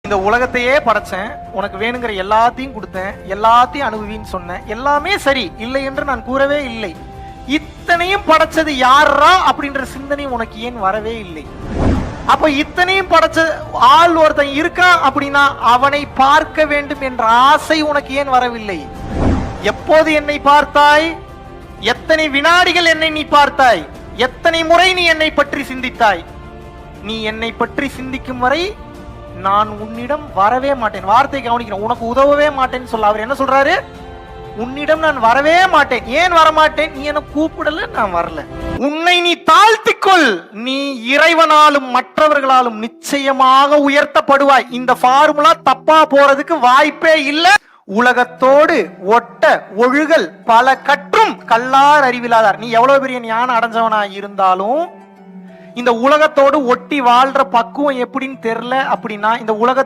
இந்த உலகத்தையே படைச்சேன், உனக்கு வேணுங்கிற எல்லாத்தையும் கொடுத்தேன், எல்லாத்தையும் அனுபவின்னு சொன்னேன், எல்லாமே சரி, இல்லை என்று நான் கூறவே இல்லை. இத்தனையும் படைச்சது யாரா அப்படின்ற சிந்தனை உனக்கு ஏன் வரவே இல்லை? அப்ப இத்தனையும் படைச்ச ஆள் ஒருத்தன் இருக்கான் அப்படின்னா அவனை பார்க்க வேண்டும் என்ற ஆசை உனக்கு ஏன் வரவில்லை? எப்போது என்னை பார்த்தாய்? எத்தனை வினாடிகள் என்னை நீ பார்த்தாய்? எத்தனை முறை நீ என்னை பற்றி சிந்தித்தாய்? நீ என்னை பற்றி சிந்திக்கும் வரை நான் உன்னிடம் வரவே மாட்டேன். வார்த்தை கவனிக்கிறேன். உனக்கு உதவவே மாட்டேன்னு சொல்ல அவர் என்ன சொல்றாரு? உன்னிடம் நான் வரவே மாட்டேன். ஏன் வரமாட்டேன்? நீ என்ன கூப்பிடல, நான் வரல. உன்னை நீ தாழ்த்திக்கொள். நீ இறைவனாலும் மற்றவர்களாலும் நிச்சயமாக உயர்த்தப்படுவாய். இந்த ஃபார்முலா தப்பா போறதுக்கு வாய்ப்பே இல்லை. உலகத்தோடு ஒட்ட ஒழுகல் பல கற்றும் கல்லார் அறிவிலாதார். நீ எவ்வளவு பெரிய ஞானம் அடைஞ்சவனா இருந்தாலும் இந்த உலகத்தோடு ஒட்டி வாழ்ற பக்குவம் எப்படின்னு தெரியல அப்படின்னா இந்த உலகத்துக்கு